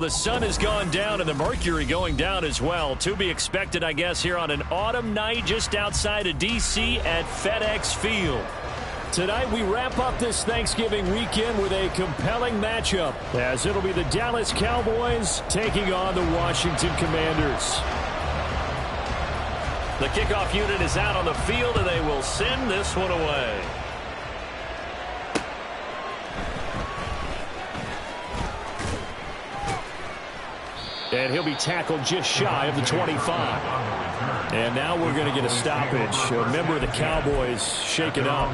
The sun has gone down and the mercury going down as well. To be expected, I guess, here on an autumn night just outside of D.C. at FedEx Field. Tonight we wrap up this Thanksgiving weekend with a compelling matchup, as it'll be the Dallas Cowboys taking on the Washington Commanders. The kickoff unit is out on the field, and they will send this one away. And he'll be tackled just shy of the 25. And now we're going to get a stoppage. A member of the Cowboys shaken up.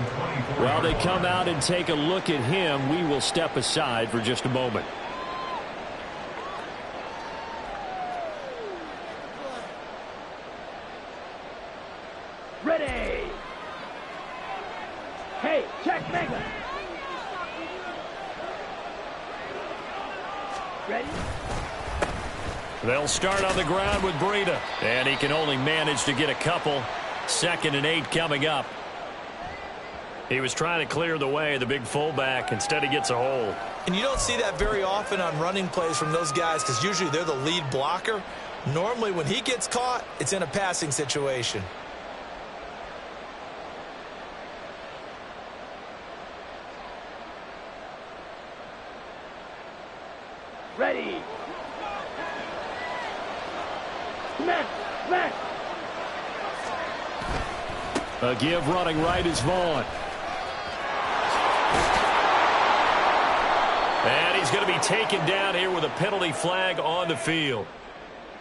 While they come out and take a look at him, we will step aside for just a moment. Ready. Hey, check Mega. Ready. They'll start on the ground with Breida. And he can only manage to get a couple. 2nd and 8 coming up. He was trying to clear the way, the big fullback. Instead, he gets a hole. And you don't see that very often on running plays from those guys because usually they're the lead blocker. Normally, when he gets caught, it's in a passing situation. Ready. Smash. A give running right is Vaughn. And he's going to be taken down here with a penalty flag on the field.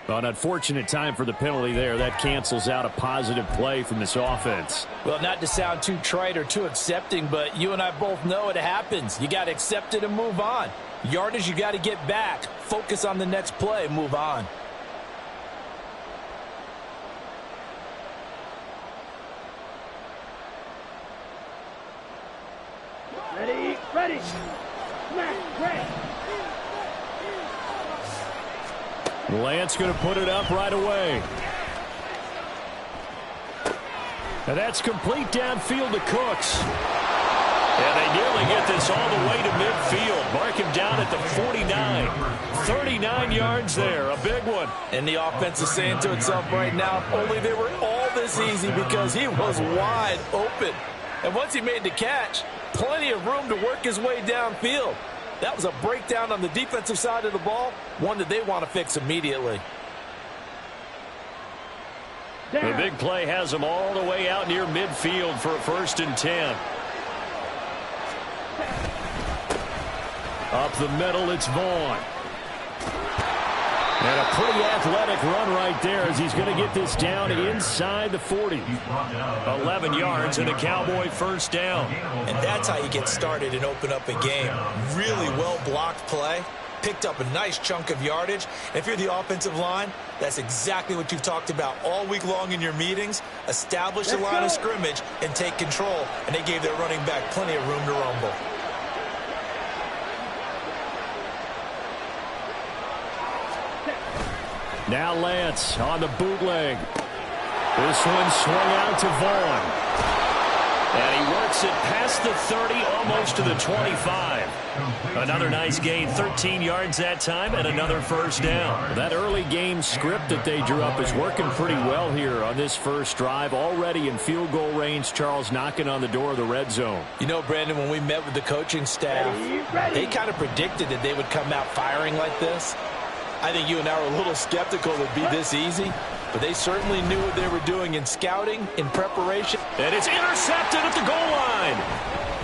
An unfortunate time for the penalty there. That cancels out a positive play from this offense. Well, not to sound too trite or too accepting, but you and I both know it happens. You got to accept it and move on. Yardage, you got to get back. Focus on the next play. Move on. Ready. Smash. Ready. Lance going to put it up right away. And that's complete downfield to Cooks. And they nearly get this all the way to midfield. Mark him down at the 49. 39 yards there. A big one. And the offense is saying to itself right now, only they were all this easy because he was wide open. And once he made the catch, plenty of room to work his way downfield. That was a breakdown on the defensive side of the ball, one that they want to fix immediately. The big play has them all the way out near midfield for a 1st and 10. Up the middle, it's Vaughn. And a pretty athletic run right there as he's going to get this down inside the 40. 11 yards and a Cowboy 1st down. And that's how you get started and open up a game. Really well-blocked play. Picked up a nice chunk of yardage. And if you're the offensive line, that's exactly what you've talked about all week long in your meetings. Establish the line of scrimmage and take control. And they gave their running back plenty of room to rumble. Now Lance on the bootleg. This one swung out to Vaughn. And he works it past the 30, almost to the 25. Another nice gain, 13 yards that time, and another 1st down. That early game script that they drew up is working pretty well here on this first drive. Already in field goal range, Charles knocking on the door of the red zone. You know, Brandon, when we met with the coaching staff, they kind of predicted that they would come out firing like this. I think you and I were a little skeptical it would be this easy, but they certainly knew what they were doing in scouting, in preparation. And it's intercepted at the goal line.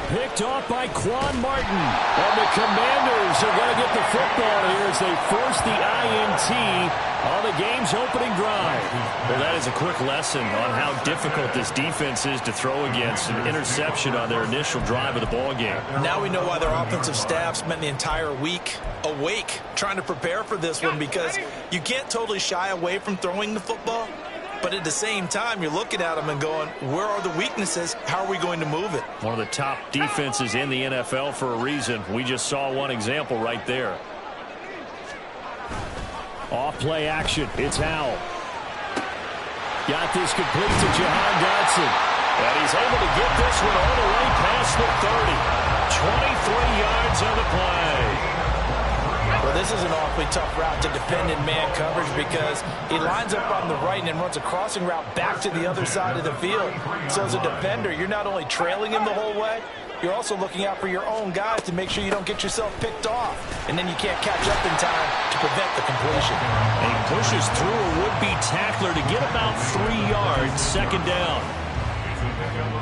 Picked off by Quan Martin. And the Commanders are going to get the football here as they force the INT on the game's opening drive. Well, that is a quick lesson on how difficult this defense is to throw against. An interception on their initial drive of the ball game. Now we know why their offensive staff spent the entire week awake trying to prepare for this one, because you can't totally shy away from throwing the football. But at the same time, you're looking at them and going, where are the weaknesses? How are we going to move it? One of the top defenses in the NFL for a reason. We just saw one example right there. Off-play action. It's Howell. Got this complete to Jahan Dotson. And he's able to get this one all the way past the 30. 23 yards on the play. Well, this is an awfully tough route to defend in man coverage because he lines up on the right and then runs a crossing route back to the other side of the field. So as a defender, you're not only trailing him the whole way, you're also looking out for your own guys to make sure you don't get yourself picked off. And then you can't catch up in time to prevent the completion. And he pushes through a would-be tackler to get about 3 yards, second down.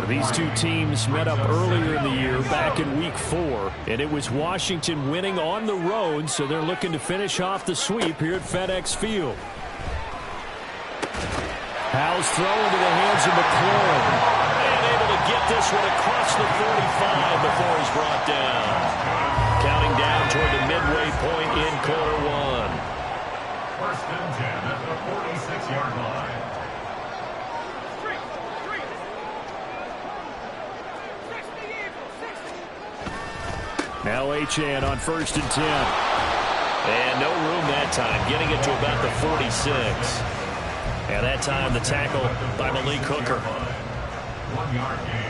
These two teams met up earlier in the year, back in Week 4, and it was Washington winning on the road, so they're looking to finish off the sweep here at FedEx Field. Howell's throw into the hands of McLaurin. And able to get this one across the 45 before he's brought down. Counting down toward the midway point in quarter one. First and 10 at the 46-yard line. Now Achane on first and 10. And no room that time, getting it to about the 46. And that time the tackle by Malik Hooker.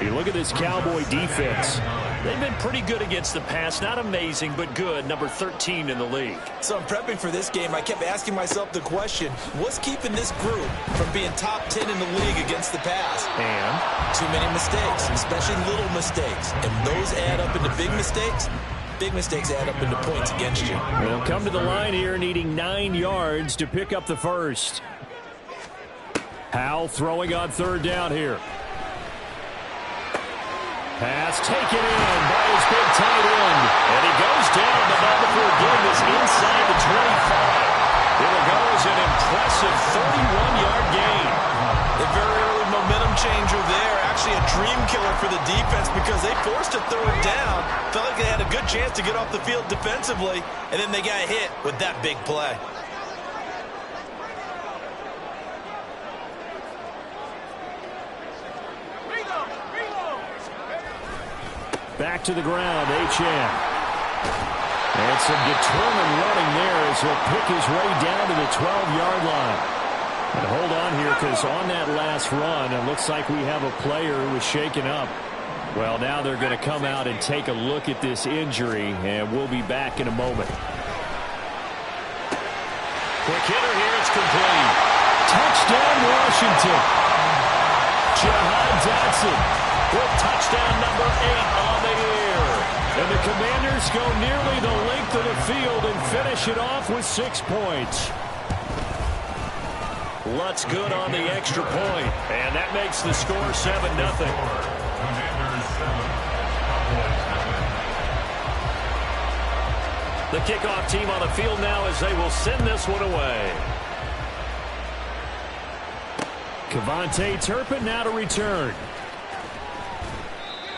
You look at this Cowboy defense. They've been pretty good against the pass. Not amazing, but good. Number 13 in the league. So I'm prepping for this game. I kept asking myself the question, what's keeping this group from being top 10 in the league against the pass? And too many mistakes, especially little mistakes. And those add up into big mistakes. Big mistakes add up into points against you. They'll come to the line here needing 9 yards to pick up the first. Howell throwing on third down here. Pass taken in by his big tight end. And he goes down, but not before getting this inside the 25. Here it goes, an impressive 31-yard gain. A very early momentum changer there. Actually a dream killer for the defense because they forced a third down. Felt like they had a good chance to get off the field defensively, and then they got hit with that big play. Back to the ground, Achane. And some determined running there as he'll pick his way down to the 12-yard line. And hold on here because on that last run, it looks like we have a player who was shaken up. Well, now they're going to come out and take a look at this injury, and we'll be back in a moment. Quick hitter here, it's complete. Touchdown, Washington. Jahan Dotson with touchdown number 8 on the year. And the Commanders go nearly the length of the field and finish it off with 6 points. Lutz good on the extra point, and that makes the score 7-0. The kickoff team on the field now as they will send this one away. Kevontae Turpin now to return.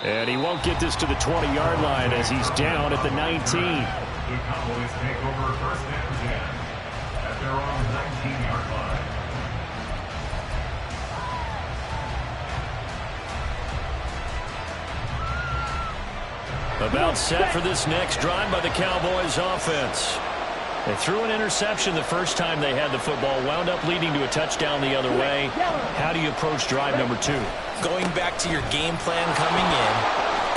And he won't get this to the 20-yard line as he's down at the 19. The Cowboys take over first and 10 at their own 19-yard line. About set for this next drive by the Cowboys offense. They threw an interception the first time they had the football, wound up leading to a touchdown the other way. How do you approach drive number 2? Going back to your game plan coming in,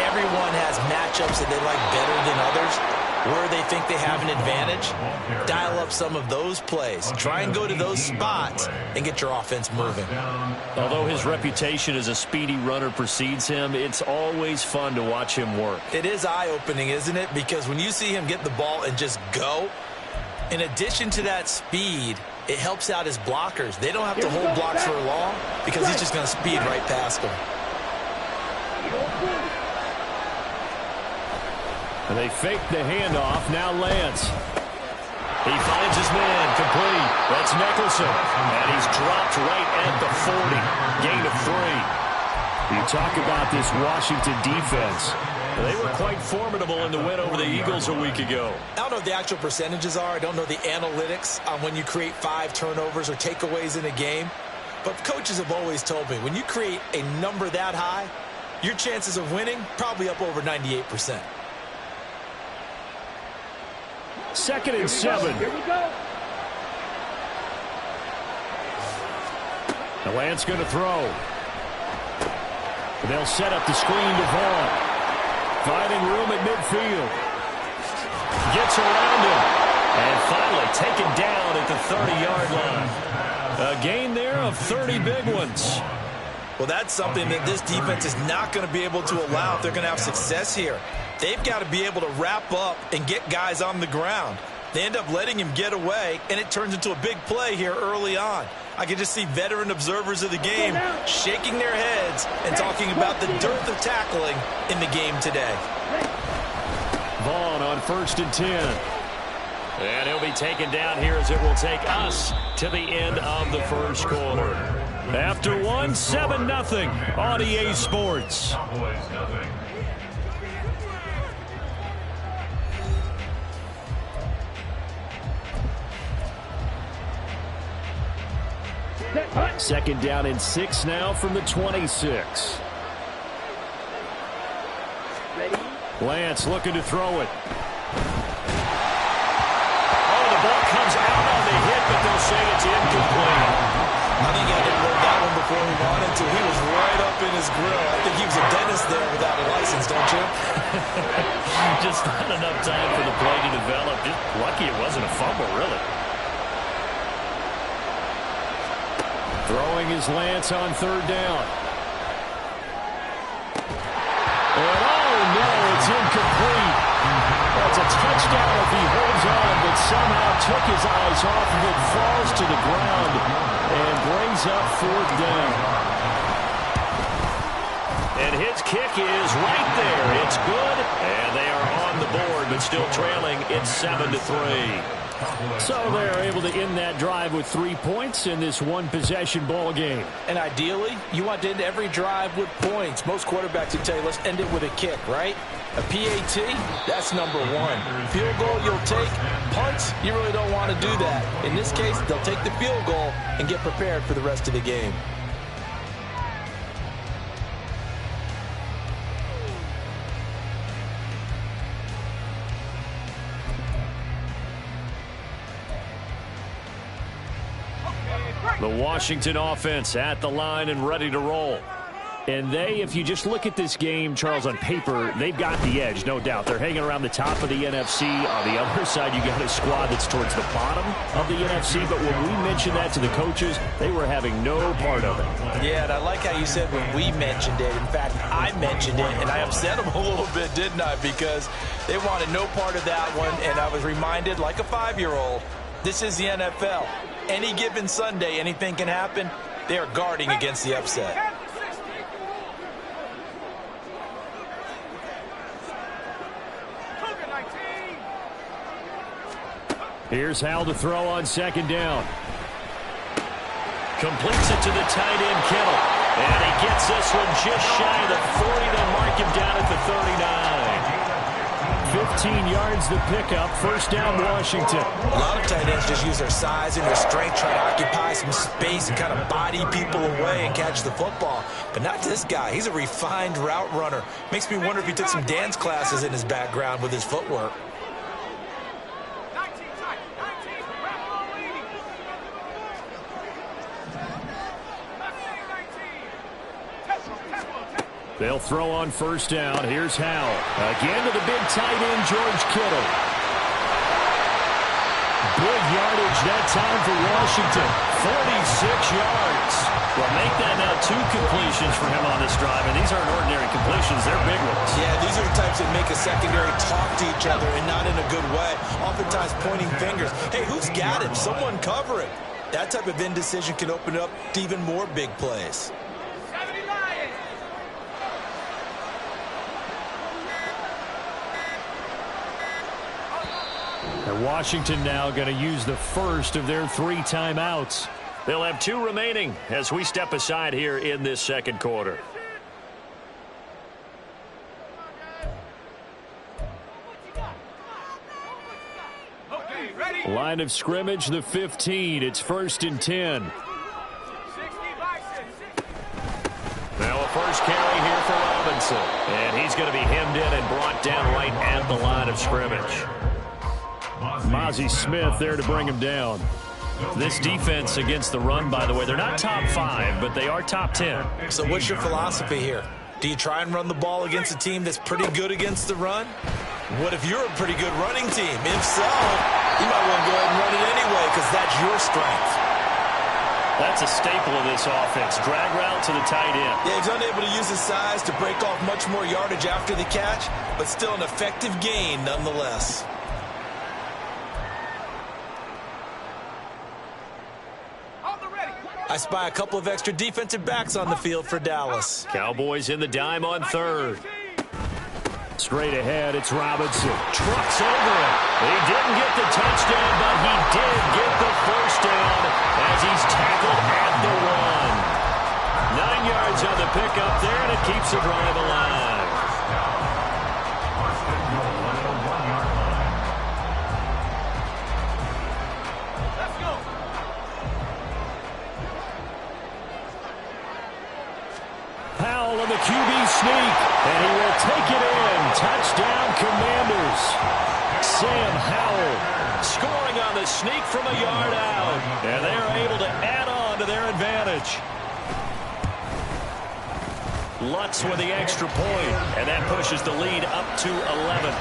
everyone has matchups that they like better than others. Where they think they have an advantage, dial up some of those plays. Try and go to those spots and get your offense moving. Although his reputation as a speedy runner precedes him, it's always fun to watch him work. It is eye-opening, isn't it? Because when you see him get the ball and just go, in addition to that speed, it helps out his blockers. They don't have to hold blocks for long because he's just going to speed right past them. And they fake the handoff. Now Lance. He finds his man. Complete. That's Nicholson. And he's dropped right at the 40. Gain of 3. You talk about this Washington defense. They were quite formidable in the win over the Eagles a week ago. I don't know what the actual percentages are. I don't know the analytics on when you create 5 turnovers or takeaways in a game. But coaches have always told me, when you create a number that high, your chances of winning probably up over 98%. 2nd and 7. Here we go. The Lance going to throw. They'll set up the screen to Vaughn. Finding room at midfield. Gets around him. And finally taken down at the 30-yard line. A gain there of 30 big ones. Well, that's something that this defense is not going to be able to allow if they're going to have success here. They've got to be able to wrap up and get guys on the ground. They end up letting him get away, and it turns into a big play here early on. I can just see veteran observers of the game shaking their heads and talking about the dearth of tackling in the game today. Vaughn on 1st and 10. And he'll be taken down here as it will take us to the end of the first quarter. After one, 7-0 on EA Sports. Second down and 6 now from the 26. Lance looking to throw it. Oh, the ball comes out on the hit, but they'll say it's incomplete. I think I didn't learn that one before he wanted to. He was right up in his grill. I think he was a dentist there without a license, don't you? Just not enough time for the play to develop. Just lucky it wasn't a fumble, really. Throwing his Lance on 3rd down. And oh no, it's incomplete. That's a touchdown if he holds on, but somehow took his eyes off of it, falls to the ground, and brings up 4th down. And his kick is right there. It's good, and they are on the board, but still trailing. It's 7-3. So they're able to end that drive with 3 points in this one-possession ball game. And ideally, you want to end every drive with points. Most quarterbacks would tell you, let's end it with a kick, right? A PAT, that's number 1. Field goal, you'll take. Punts, you really don't want to do that. In this case, they'll take the field goal and get prepared for the rest of the game. The Washington offense at the line and ready to roll. And they, if you just look at this game, Charles, on paper, they've got the edge, no doubt. They're hanging around the top of the NFC. On the other side, you got a squad that's towards the bottom of the NFC. But when we mentioned that to the coaches, they were having no part of it. Yeah, and I like how you said when we mentioned it. In fact, I mentioned it, and I upset them a little bit, didn't I? Because they wanted no part of that one, and I was reminded, like a 5-year-old, this is the NFL. Any given Sunday, anything can happen. They are guarding against the upset. Here's Hal to throw on 2nd down. Completes it to the tight end, Kittle. And he gets this one just shy of the 40. They'll mark him down at the 39. 15 yards the pickup. 1st down, Washington. A lot of tight ends just use their size and their strength, try to occupy some space and kind of body people away and catch the football. But not this guy. He's a refined route runner. Makes me wonder if he took some dance classes in his background with his footwork. They'll throw on 1st down. Here's Howell. Again to the big tight end, George Kittle. Big yardage that time for Washington. 46 yards. Well, make that now 2 completions for him on this drive, and these aren't ordinary completions. They're big ones. Yeah, these are the types that make a secondary talk to each other and not in a good way. Oftentimes pointing fingers. Hey, who's got him? Someone cover it. That type of indecision can open up to even more big plays. And Washington now going to use the first of their 3 timeouts. They'll have 2 remaining as we step aside here in this 2nd quarter. Line of scrimmage, the 15. It's 1st and 10. Now a first carry here for Robinson. And he's going to be hemmed in and brought down right at the line of scrimmage. Mozzie Smith there to bring him down. This defense against the run, by the way, they're not top 5, but they are top 10. So what's your philosophy here? Do you try and run the ball against a team that's pretty good against the run? What if you're a pretty good running team? If so, you might want to go ahead and run it anyway because that's your strength. That's a staple of this offense. Drag route to the tight end. Yeah, he's unable to use his size to break off much more yardage after the catch, but still an effective gain nonetheless. I spy a couple of extra defensive backs on the field for Dallas. Cowboys in the dime on third. Straight ahead, it's Robinson. Trucks over it. He didn't get the touchdown, but he did get the first down as he's tackled at the 1. 9 yards on the pickup there, and it keeps the drive alive. Powell on the QB sneak, and he will take it in. Touchdown, Commanders. Sam Howell scoring on the sneak from a yard out, and they're able to add on to their advantage. Lutz with the extra point, and that pushes the lead up to 11.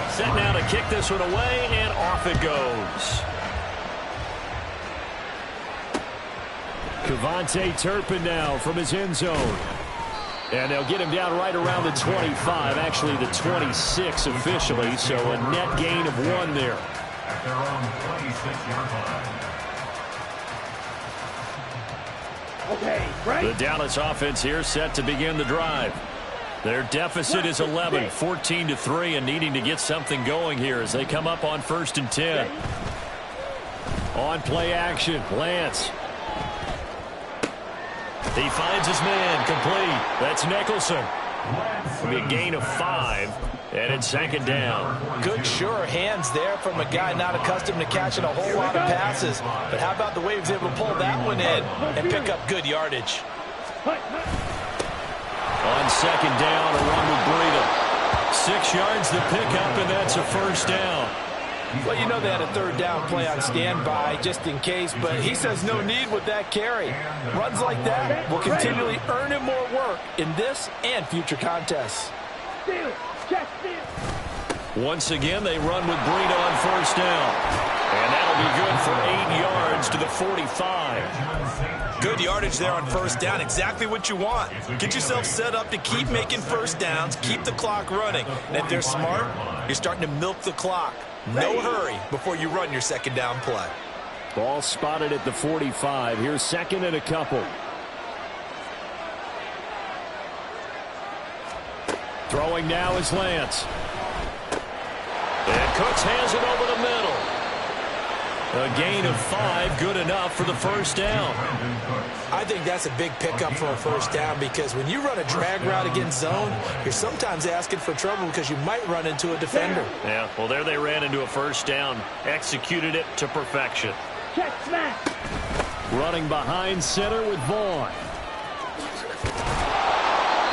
Set now to kick this one away, and off it goes. Kevontae Turpin now from his end zone. And they'll get him down right around the 25, actually the 26 officially, so a net gain of 1 there. At their own 26-yard line. Okay, right. The Dallas offense here set to begin the drive. Their deficit is 11, 14-3, and needing to get something going here as they come up on 1st and 10. On play action, Lance. He finds his man, complete. That's Nicholson. It'll be a gain of 5, and it's 2nd down. Good, sure hands there from a guy not accustomed to catching a whole lot of passes. But how about the way he was able to pull that one in and pick up good yardage? On 2nd down, a run with Breida. 6 yards the pickup, and that's a 1st down. Well, you know they had a 3rd down play on standby just in case, but he says no need with that carry. Runs like that will continually earn him more work in this and future contests. Once again, they run with Breida on 1st down. And that'll be good for 8 yards to the 45. Good yardage there on 1st down. Exactly what you want. Get yourself set up to keep making 1st downs, keep the clock running. And if they're smart, you're starting to milk the clock. No hurry before you run your 2nd down play. Ball spotted at the 45. Here's 2nd and a couple. Throwing now is Lance. And Cooks hands it over the middle. A gain of 5, good enough for the 1st down. I think that's a big pickup for a 1st down because when you run a drag route against zone, you're sometimes asking for trouble because you might run into a defender. Yeah, well, there they ran into a 1st down. Executed it to perfection. Check smash. Running behind center with Vaughn.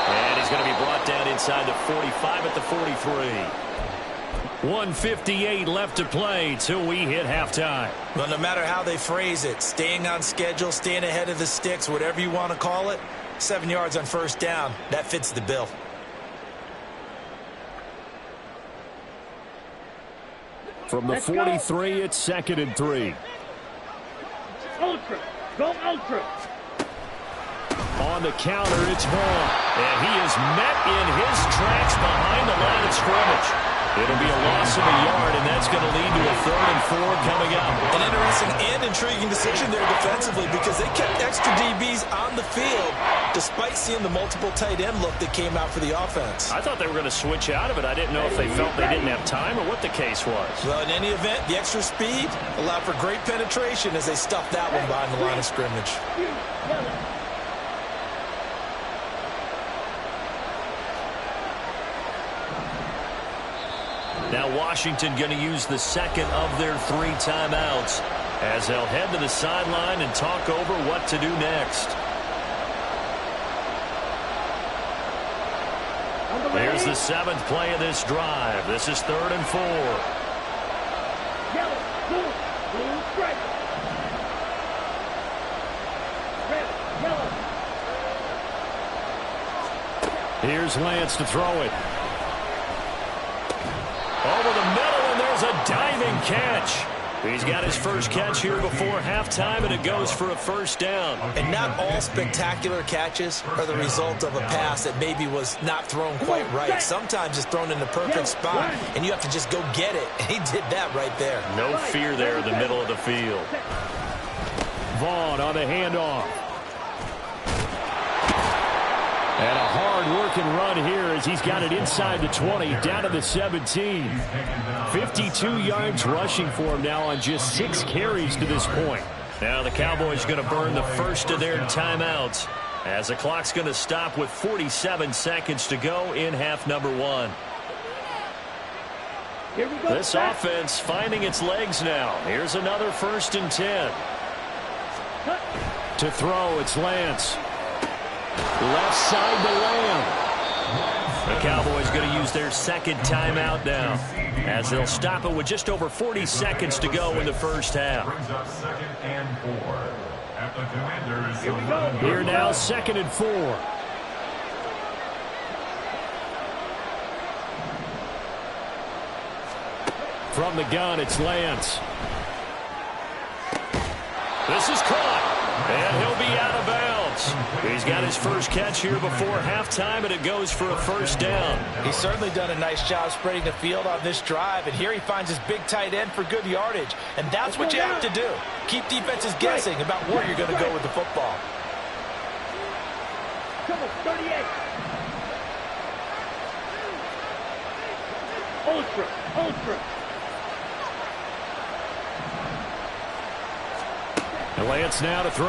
And he's going to be brought down inside the 45 at the 43. 1:58 left to play till we hit halftime. Well, no matter how they phrase it, staying on schedule, staying ahead of the sticks, whatever you want to call it, 7 yards on 1st down, that fits the bill. From the 43, it's 2nd and 3. Ultra. Go ultra. On the counter, it's Vaughn. And he is met in his tracks behind the line of scrimmage. It'll be a loss of a yard, and that's going to lead to a 3rd and 4 coming up. An interesting and intriguing decision there defensively because they kept extra DBs on the field despite seeing the multiple tight end look that came out for the offense. I thought they were going to switch out of it. I didn't know if they felt they didn't have time or what the case was. Well, in any event, the extra speed allowed for great penetration as they stuffed that one behind the line of scrimmage. Now Washington going to use the 2nd of their 3 timeouts as they'll head to the sideline and talk over what to do next. Here's the 7th play of this drive. This is 3rd and 4. Yellow, blue, blue, red. Red, yellow. Here's Lance to throw it. Over the middle, and there's a diving catch. He's got his first catch here before halftime, and it goes for a first down. And not all spectacular catches are the result of a pass that maybe was not thrown quite right. Sometimes it's thrown in the perfect spot, and you have to just go get it. And he did that right there. No fear there in the middle of the field. Vaughn on the handoff. And a hard-working run here as he's got it inside the 20, down to the 17. 52 yards rushing for him now on just 6 carries to this point. Now the Cowboys going to burn the first of their timeouts as the clock's going to stop with 47 seconds to go in half number 1. Here we go. This offense finding its legs now. Here's another 1st and 10. To throw, it's Lance. Left side to Lamb. The Cowboys going to use their second timeout now as they'll stop it with just over 40 seconds to go in the first half. Here now, 2nd and 4. From the gun, it's Lance. This is caught. And he'll be out of bounds. He's got his first catch here before halftime, and it goes for a first down. He's certainly done a nice job spreading the field on this drive, and here he finds his big tight end for good yardage. And that's what you have to do. Keep defenses guessing about where you're going to go with the football. Come on, 38. Ultra. And Lance now to throw.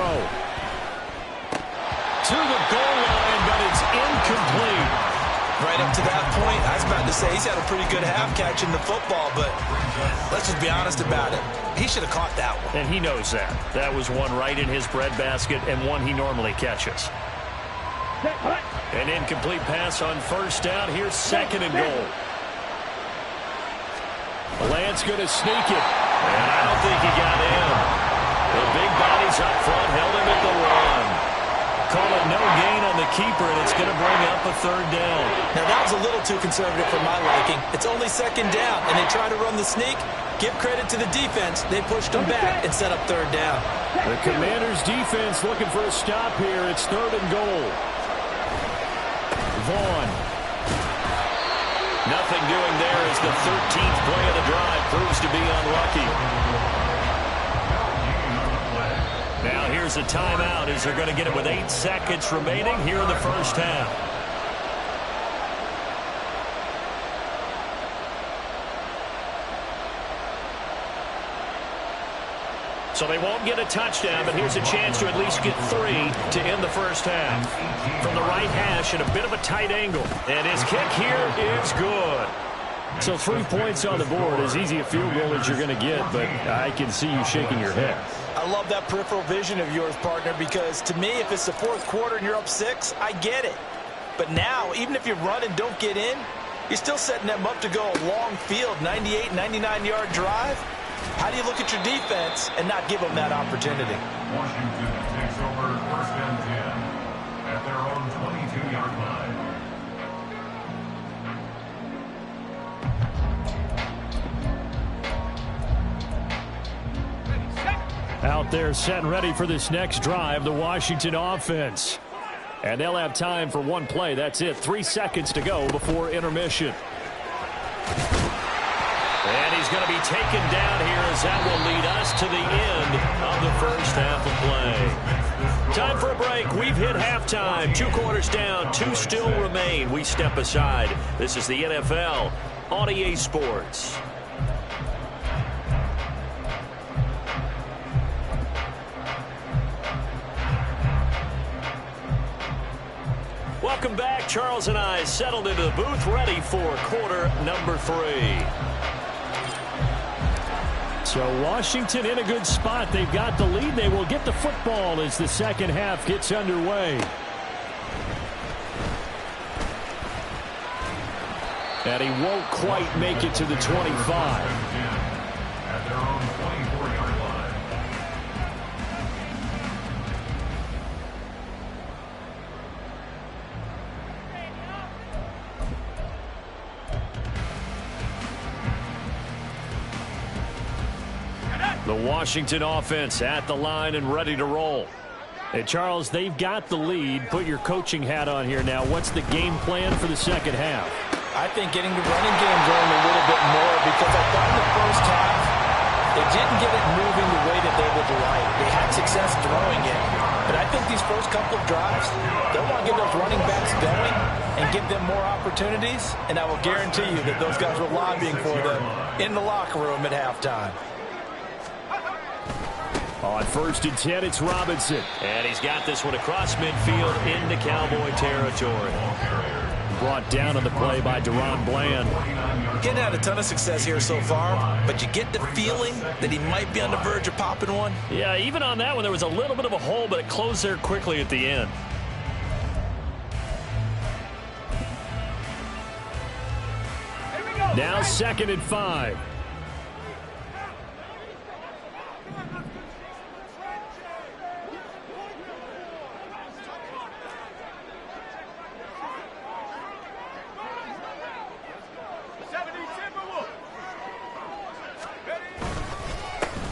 To the goal line, but it's incomplete. Right up to that point, I was about to say he's had a pretty good half catching the football, but let's just be honest about it. He should have caught that one. And he knows that. That was one right in his breadbasket and one he normally catches. An incomplete pass on first down. Here's 2nd and goal. Lance going to sneak it. And I don't think he got in. The big bodies up front held him at the 1. Call it no gain on the keeper, and it's going to bring up a 3rd down. Now, that was a little too conservative for my liking. It's only 2nd down, and they try to run the sneak. Give credit to the defense. They pushed them back and set up 3rd down. The Commanders' defense looking for a stop here. It's 3rd and goal. Vaughn. Nothing doing there as the 13th play of the drive proves to be unlucky. Now here's a timeout as they're going to get it with 8 seconds remaining here in the first half. So they won't get a touchdown, but here's a chance to at least get 3 to end the first half. From the right hash at a bit of a tight angle. And his kick here is good. So 3 points on the board, as easy a field goal as you're going to get, but I can see you shaking your head. I love that peripheral vision of yours, partner, because to me, if it's the 4th quarter and you're up 6, I get it. But now, even if you run and don't get in, you're still setting them up to go a long field, 98, 99-yard drive. How do you look at your defense and not give them that opportunity? Washington takes over 1st and 10 at their own 22-yard line. Out there set and ready for this next drive, the Washington offense. And they'll have time for one play. That's it. 3 seconds to go before intermission. And he's going to be taken down here as that will lead us to the end of the first half of play. Time for a break. We've hit halftime. 2 quarters down. 2 still remain. We step aside. This is the NFL on EA Sports. Welcome back. Charles and I settled into the booth, ready for quarter number 3. So Washington in a good spot. They've got the lead. They will get the football as the second half gets underway. And he won't quite make it to the 25. At their own 24-yard line. The Washington offense at the line and ready to roll. Hey, Charles, they've got the lead. Put your coaching hat on here now. What's the game plan for the second half? I think getting the running game going a little bit more, because I thought in the first half they didn't get it moving the way that they would like. They had success throwing it, but I think these first couple of drives, they'll want to get those running backs going and give them more opportunities, and I will guarantee you that those guys were lobbying for them in the locker room at halftime. On 1st and 10, it's Robinson. And he's got this one across midfield into Cowboy territory. Brought down on the play by Deron Bland. Getting had a ton of success here so far, but you get the feeling that he might be on the verge of popping one. Yeah, even on that one, there was a little bit of a hole, but it closed there quickly at the end. Now 2nd and 5.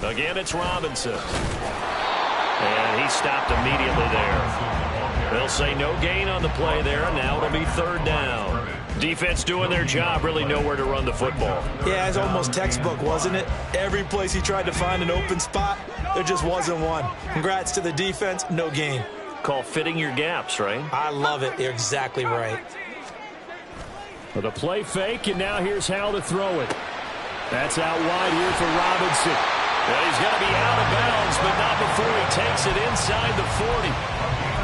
Again, it's Robinson. And he stopped immediately there. They'll say no gain on the play there. Now it'll be 3rd down. Defense doing their job, really nowhere to run the football. Yeah, it's almost textbook, wasn't it? Every place he tried to find an open spot, there just wasn't one. Congrats to the defense, no gain. Call fitting your gaps, right? I love it. You're exactly right. With a play fake, and now here's how to throw it. That's out wide here for Robinson. Well, he's going to be out of bounds, but not before he takes it inside the 40.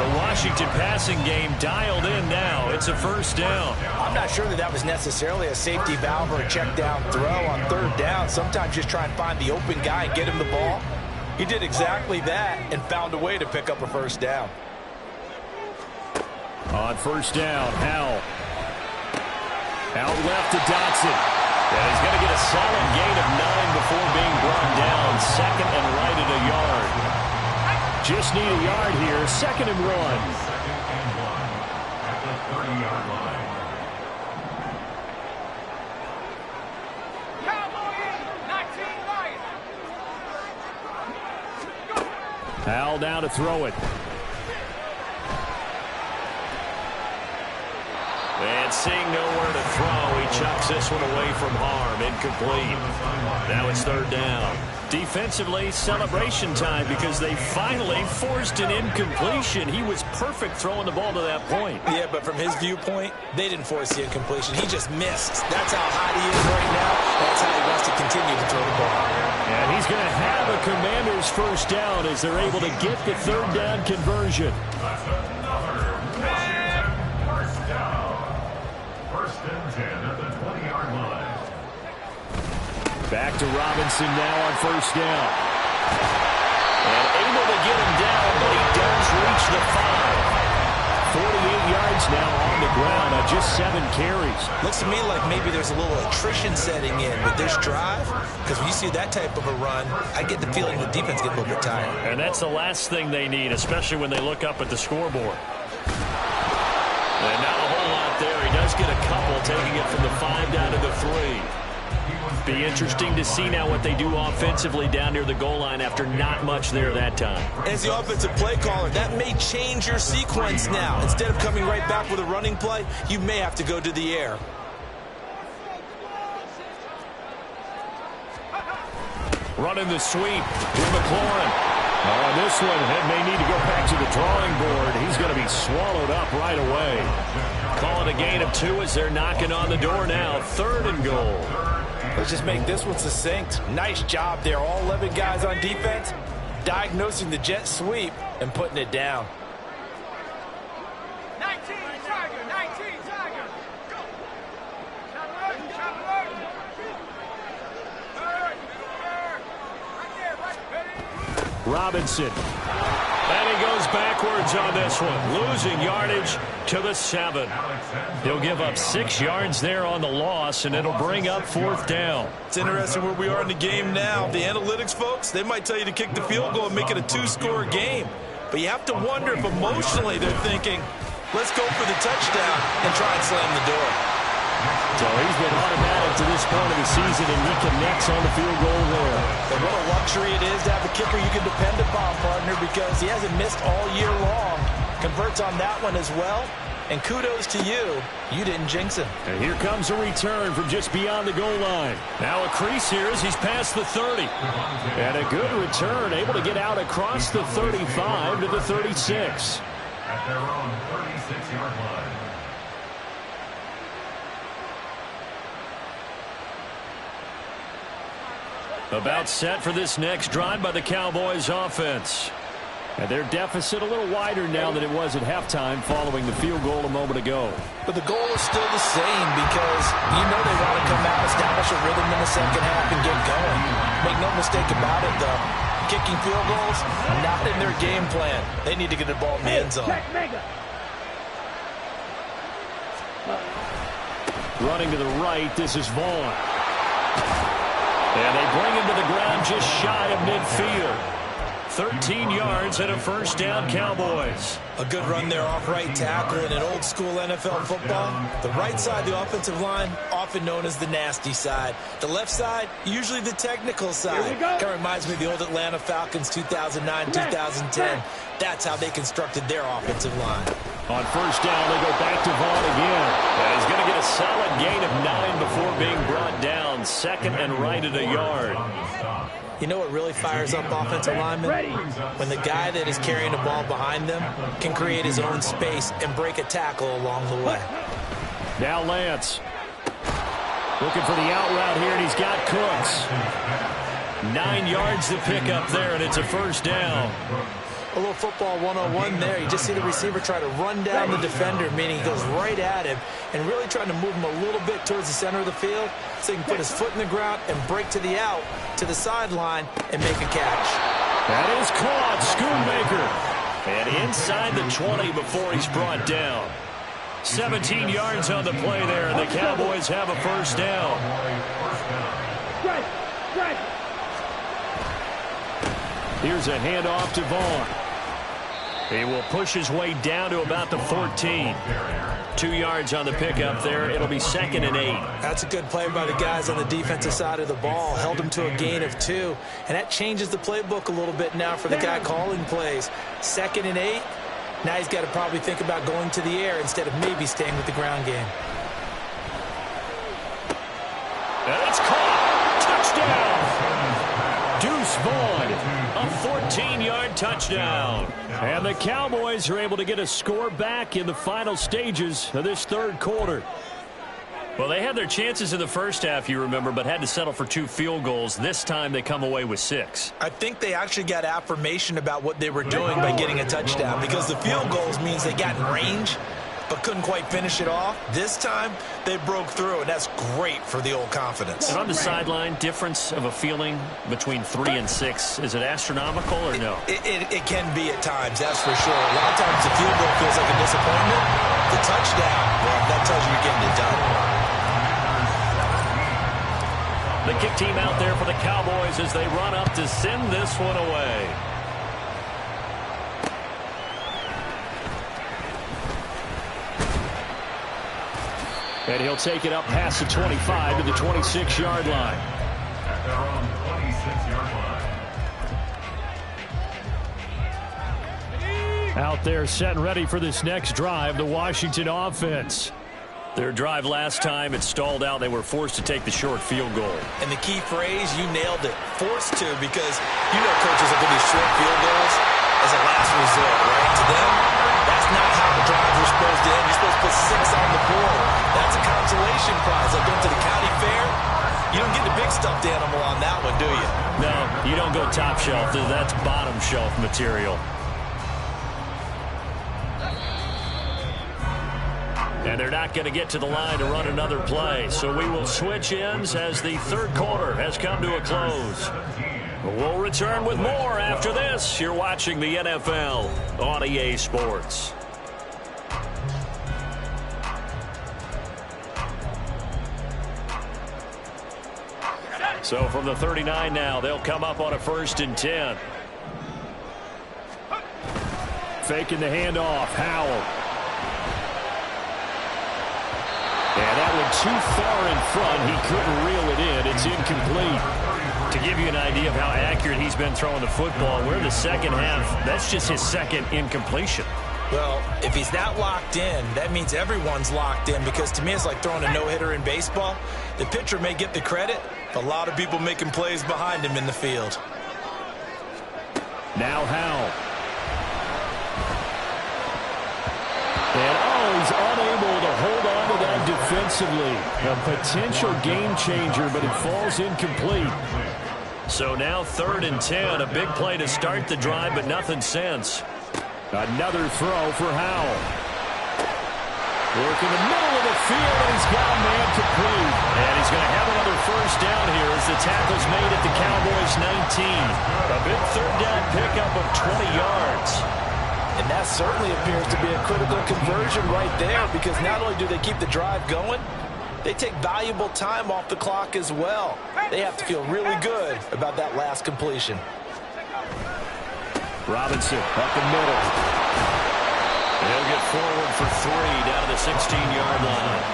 The Washington passing game dialed in now. It's a 1st down. I'm not sure that that was necessarily a safety valve or a check down throw on 3rd down. Sometimes just try and find the open guy and get him the ball. He did exactly that and found a way to pick up a 1st down. On 1st down, Howell. Out left to Dotson. And he's going to get a solid gain of 9 before being brought down. 2nd and right at a yard. Just need a yard here. 2nd and 1. At the 30-yard line. Howell down to throw it. And seeing nowhere to throw, he chucks this one away from harm. Incomplete. Now it's 3rd down. Defensively, celebration time because they finally forced an incompletion. He was perfect throwing the ball to that point. Yeah, but from his viewpoint, they didn't force the incompletion. He just missed. That's how hot he is right now. That's how he wants to continue to throw the ball. And he's going to have a Commander's 1st down as they're able to get the 3rd down conversion. That's another Washington 1st down. 1st and 10 at the 20-yard line. Back to Robinson now on 1st down. And able to get him down, but he does reach the 5. 48 yards now on the ground on just 7 carries. Looks to me like maybe there's a little attrition setting in with this drive, because when you see that type of a run, I get the feeling the defense gets a little bit tired. And that's the last thing they need, especially when they look up at the scoreboard. And not a whole lot there. He does get a couple, taking it from the 5 down to the 3. Be interesting to see now what they do offensively down near the goal line after not much there that time. As the offensive play caller, that may change your sequence now. Instead of coming right back with a running play, you may have to go to the air. Running the sweep to McLaurin. On this one, it may need to go back to the drawing board. He's going to be swallowed up right away. Call it a gain of 2 as they're knocking on the door now. 3rd and goal. Let's just make this one succinct. Nice job there. All 11 guys on defense diagnosing the jet sweep and putting it down. 19 Tiger, 19 Tiger. Go. Robinson. And he goes backwards on this one, losing yardage to the 7. He'll give up 6 yards there on the loss, and it'll bring up 4th down. It's interesting where we are in the game now. The analytics folks, they might tell you to kick the field goal and make it a 2-score game. But you have to wonder if emotionally they're thinking, let's go for the touchdown and try and slam the door. So he's been automatically drive to this point of the season, and he connects on the field goal there. And what a luxury it is to have a kicker you can depend upon, partner, because he hasn't missed all year long. Converts on that one as well. And kudos to you. You didn't jinx him. And here comes a return from just beyond the goal line. Now a crease here as he's past the 30. And a good return, able to get out across the 35 to the 36. At their own 36-yard line. About set for this next drive by the Cowboys offense. And their deficit a little wider now than it was at halftime following the field goal a moment ago. But the goal is still the same because you know they want to come out, establish a rhythm in the second half, and get going. Make no mistake about it, though. Kicking field goals, not in their game plan. They need to get the ball in the end zone. Running to the right, this is Vaughn. And they bring him to the ground just shy of midfield. 13 yards and a first down, Cowboys. A good run there off right tackle in an old school NFL football. The right side, the offensive line, often known as the nasty side. The left side, usually the technical side. Kind of reminds me of the old Atlanta Falcons 2009, 2010. That's how they constructed their offensive line. On first down, they go back to Vaughn again. And he's going to get a solid gain of 9 before being brought down. Second and right at a yard. You know what really fires up offensive linemen? When the guy that is carrying the ball behind them can create his own space and break a tackle along the way. Now Lance. Looking for the out route here, and he's got Cooks. 9 yards to pick up there, and it's a first down. A little football 101 there. You just see the receiver try to run down the defender, meaning he goes right at him and really trying to move him a little bit towards the center of the field so he can put his foot in the ground and break to the out, to the sideline, and make a catch. That is caught. Schoonmaker. And inside the 20 before he's brought down. 17 yards on the play there, and the Cowboys have a first down. Here's a handoff to Vaughn. He will push his way down to about the 14. 2 yards on the pickup there. It'll be 2nd and 8. That's a good play by the guys on the defensive side of the ball. Held him to a gain of 2. And that changes the playbook a little bit now for the guy calling plays. 2nd and 8. Now he's got to probably think about going to the air instead of maybe staying with the ground game. And it's caught. Touchdown. Deuce Vaughn. A 14-yard touchdown. And the Cowboys are able to get a score back in the final stages of this third quarter. Well, they had their chances in the first half, you remember, but had to settle for 2 field goals. This time they come away with 6. I think they actually got affirmation about what they were doing by getting a touchdown because the field goals means they got in range but couldn't quite finish it off. This time, they broke through, and that's great for the old confidence. And on the sideline, difference of a feeling between 3 and 6, is it astronomical or no? It can be at times, that's for sure. A lot of times the field goal feels like a disappointment. The touchdown, well, that tells you you're getting it done. The kick team out there for the Cowboys as they run up to send this one away. And he'll take it up past the 25 to the 26-yard line. At their own 26-yard line. Out there set and ready for this next drive, the Washington offense. Their drive last time, it stalled out. They were forced to take the short field goal. And the key phrase, you nailed it. Forced to, because you know coaches look at these short field goals as a last resort, right? To them, that's not how the drives are supposed to end. You're supposed to put 6 on the board. That's a consolation prize. Like going to the county fair, you don't get the big stuffed animal on that one, do you? No, you don't go top shelf. That's bottom shelf material. And they're not going to get to the line to run another play. So we will switch ends as the third quarter has come to a close. We'll return with more after this. You're watching the NFL on EA Sports. So from the 39 now, they'll come up on a 1st and 10. Faking the handoff, Howell. And that one too far in front. He couldn't reel it in. It's incomplete. To give you an idea of how accurate he's been throwing the football, we're in the second half. That's just his second incompletion. Well, if he's not locked in, that means everyone's locked in, because to me it's like throwing a no-hitter in baseball. The pitcher may get the credit, but a lot of people making plays behind him in the field. Now Howell. And he's unable to hold on to that defensively. A potential game changer, but it falls incomplete. So now 3rd and 10. A big play to start the drive, but nothing since. Another throw for Howell. Work in the middle of the field, and he's got a man complete. And he's going to have another first down here as the tackle's made at the Cowboys' 19. A big 3rd down pickup of 20 yards. And that certainly appears to be a critical conversion right there, because not only do they keep the drive going, they take valuable time off the clock as well. They have to feel really good about that last completion. Robinson up the middle. He'll get forward for 3 down to the 16-yard line.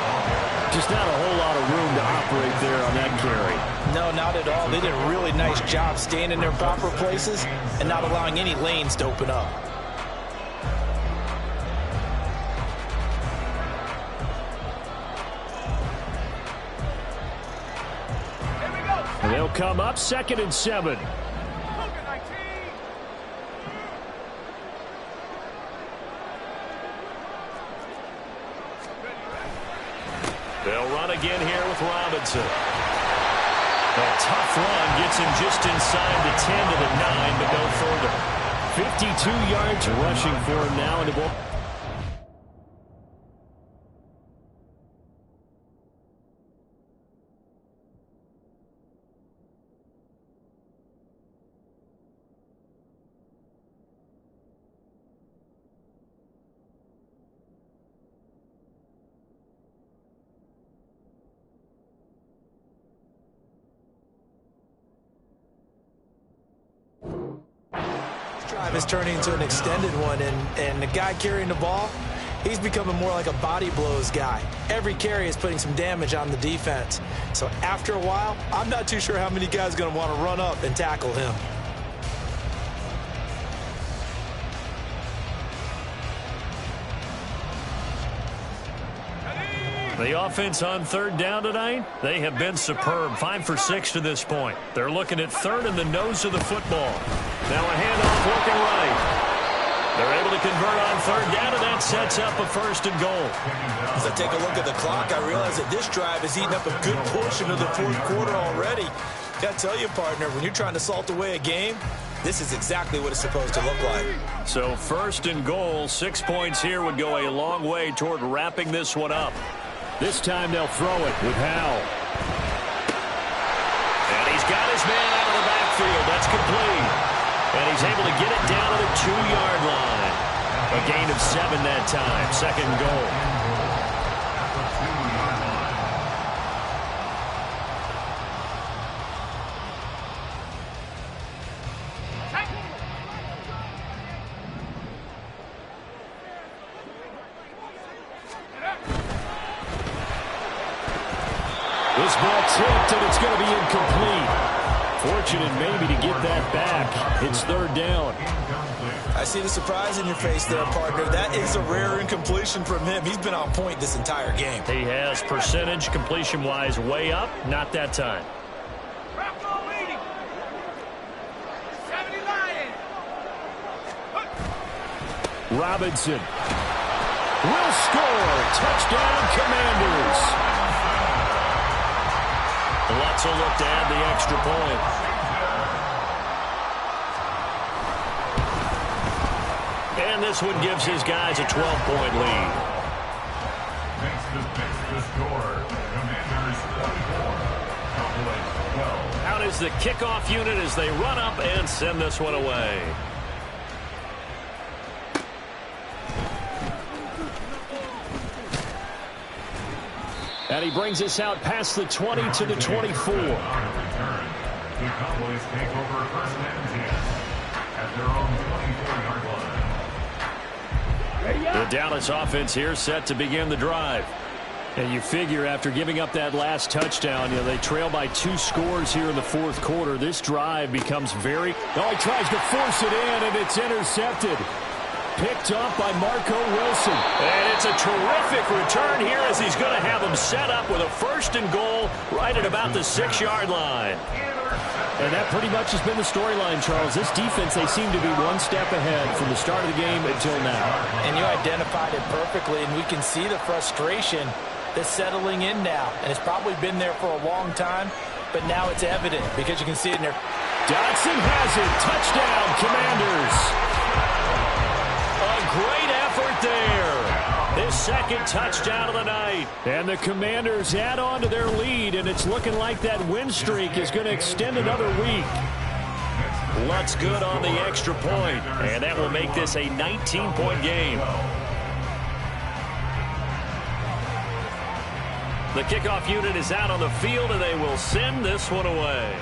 Just not a whole lot of room to operate there on that carry. No, not at all. They did a really nice job staying in their proper places and not allowing any lanes to open up. They'll come up 2nd and 7. They'll run again here with Robinson. A tough run gets him just inside the 10 to the 9, but no further. 52 yards rushing for him now in the ball. Is turning into an extended one, and the guy carrying the ball, he's becoming more like a body blows guy. Every carry is putting some damage on the defense. So after a while, I'm not too sure how many guys are going to want to run up and tackle him. The offense on 3rd down tonight, they have been superb. 5 for 6 to this point. They're looking at 3rd in the nose of the football. Now a handoff looking right. They're able to convert on 3rd down, and that sets up a 1st and goal. As I take a look at the clock, I realize that this drive has eaten up a good portion of the 4th quarter already. Got to tell you, partner, when you're trying to salt away a game, this is exactly what it's supposed to look like. So 1st and goal, 6 points here would go a long way toward wrapping this one up. This time they'll throw it with Howell. And he's got his man out of the backfield. That's complete. And he's able to get it down to the 2-yard line. A gain of 7 that time. 2nd and goal. This ball tipped, and it's going to be incomplete. Fortunate maybe to get that back. It's 3rd down. I see the surprise in your face there, partner. That is a rare incompletion from him. He's been on point this entire game. He has percentage completion-wise way up. Not that time. Robinson will score. Touchdown, Commanders. Lutz will look to add the extra point. And this one gives his guys a 12-point lead. Makes the score. Commanders 44. Cowboys 12. Out is the kickoff unit as they run up and send this one away. And he brings us out past the 20 to the 24. The Cowboys take over 1st and 10 at their own 24-yard line. The Dallas offense here set to begin the drive. And you figure after giving up that last touchdown, they trail by 2 scores here in the fourth quarter. This drive becomes very... Oh, he tries to force it in, and it's intercepted. Picked up by Marco Wilson. And it's a terrific return here as he's going to have him set up with a 1st and goal right at about the 6-yard line. And that pretty much has been the storyline, Charles. This defense, they seem to be one step ahead from the start of the game until now. And you identified it perfectly, and we can see the frustration that's settling in now. And it's probably been there for a long time, but now it's evident because you can see it in there. Dotson has it. Touchdown, Commanders. A great effort there. His 2nd touchdown of the night. And the Commanders add on to their lead, and it's looking like that win streak is going to extend another week. Lutz good on the extra point, and that will make this a 19-point game. The kickoff unit is out on the field, and they will send this one away.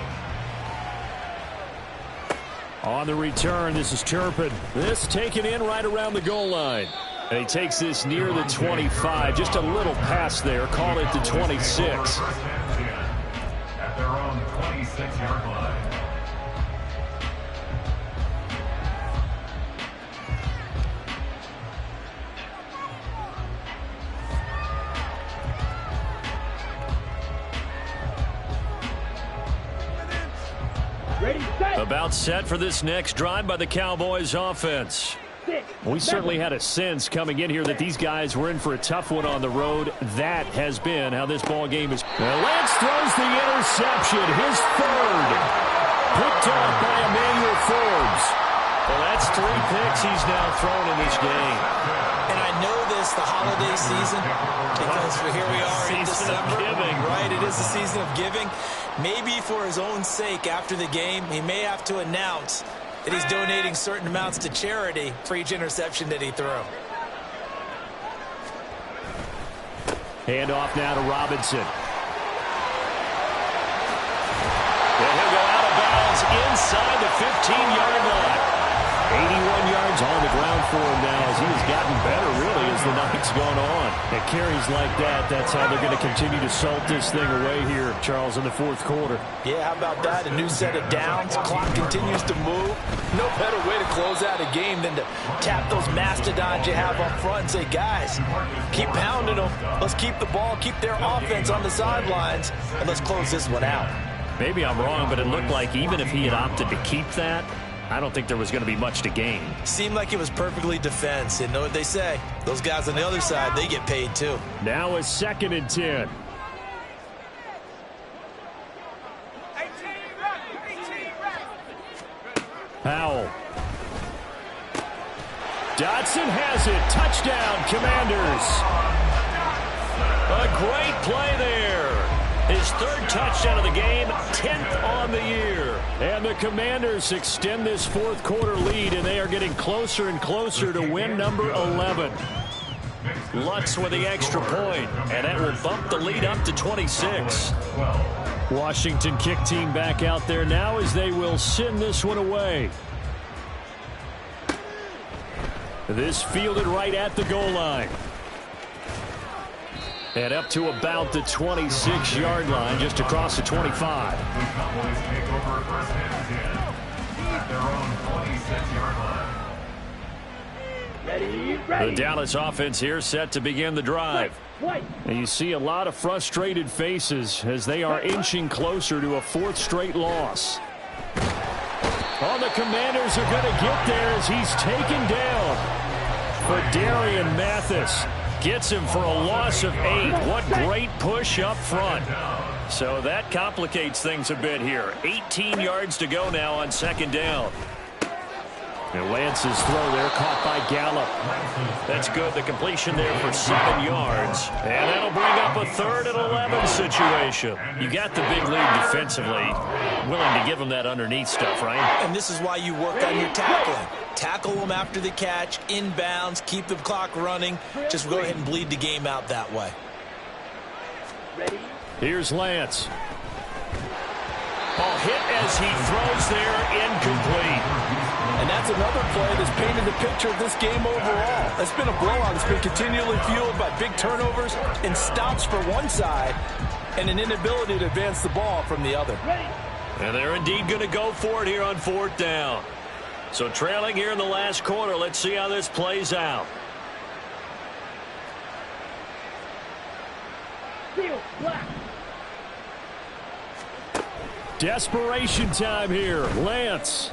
On the return, this is Turpin. This taken in right around the goal line. And he takes this near the 25. Just a little pass there. Call it the 26. At their own 26-yard line. About set for this next drive by the Cowboys offense. We certainly had a sense coming in here that these guys were in for a tough one on the road. That has been how this ball game is. Well, Lance throws the interception, his 3rd. Picked up by Emmanuel Forbes. Well, that's 3 picks he's now thrown in this game. And I know this, the holiday season, because here we are in December. Right, it is the season of giving. Maybe for his own sake after the game, he may have to announce that he's donating certain amounts to charity for each interception that he threw. Hand off now to Robinson. And he'll go out of bounds inside the 15-yard line. 81 yards on the ground for him now as he has gotten better, really, as the night's gone on. At carries like that, that's how they're going to continue to salt this thing away here, Charles, in the fourth quarter. Yeah, how about that? A new set of downs. Clock continues to move. No better way to close out a game than to tap those mastodons you have up front and say, guys, keep pounding them. Let's keep the ball, keep their offense on the sidelines, and let's close this one out. Maybe I'm wrong, but it looked like even if he had opted to keep that, I don't think there was going to be much to gain. Seemed like it was perfectly defense. And know what they say? Those guys on the other side, they get paid too. Now a 2nd and 10. 18 Powell. Dotson has it. Touchdown, Commanders. A great play there. His 3rd touchdown of the game, 10th on the year. And the Commanders extend this fourth quarter lead, and they are getting closer and closer to win number 11. Lutz with the extra point, and that will bump the lead up to 26. Washington kick team back out there now as they will send this one away. This fielded right at the goal line. And up to about the 26-yard line, just across the 25. The Cowboys take over 1st and 10 at their own 26-yard line. The Dallas offense here set to begin the drive. And you see a lot of frustrated faces as they are inching closer to a 4th straight loss. Oh, the Commanders are going to get there as he's taken down. Darian Mathis gets him for a loss of 8. What great push up front. So that complicates things a bit here. 18 yards to go now on 2nd down. And Lance's throw there caught by Gallup. That's good. The completion there for 7 yards. And that'll bring up a 3rd and 11 situation. You got the big lead defensively. Willing to give them that underneath stuff, right? And this is why you work on your tackling. Tackle them after the catch, inbounds, keep the clock running. Just go ahead and bleed the game out that way. Here's Lance. Ball hit as he throws there, incomplete. And that's That's another play that's painted the picture of this game overall. It's been a blowout. It's been continually fueled by big turnovers and stops for one side and an inability to advance the ball from the other. And they're indeed going to go for it here on 4th down. So trailing here in the last quarter. Let's see how this plays out. Desperation time here. Lance.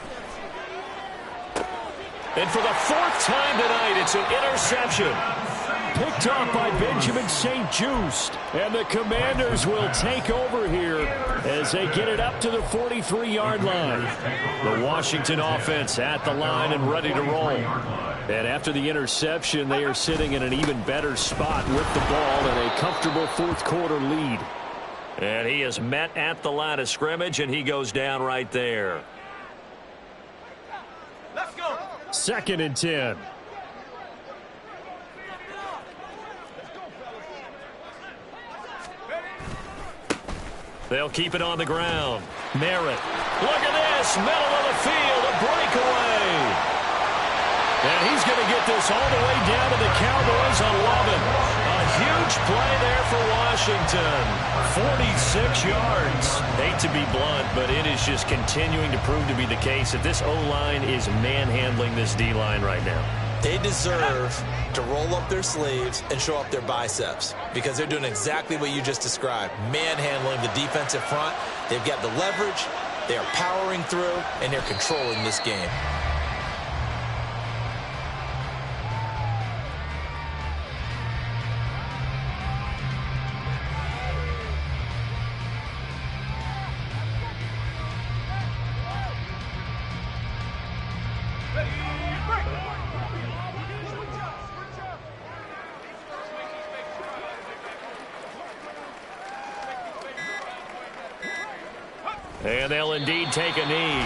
And for the 4th time tonight, it's an interception. Picked off by Benjamin St-Juste. And the Commanders will take over here as they get it up to the 43-yard line. The Washington offense at the line and ready to roll. And after the interception, they are sitting in an even better spot with the ball and a comfortable 4th quarter lead. And he is met at the line of scrimmage, and he goes down right there. Let's go. 2nd and 10. They'll keep it on the ground. Merritt. Look at this. Middle of the field. A breakaway. And he's going to get this all the way down to the Cowboys 11. A huge play there for Washington. 46 yards. Hate to be blunt, but it is just continuing to prove to be the case that this O-line is manhandling this D-line right now. They deserve to roll up their sleeves and show up their biceps because they're doing exactly what you just described, manhandling the defensive front. They've got the leverage, they are powering through, and they're controlling this game. And they'll indeed take a knee.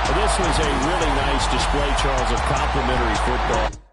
This was a really nice display, Charles, of complimentary football.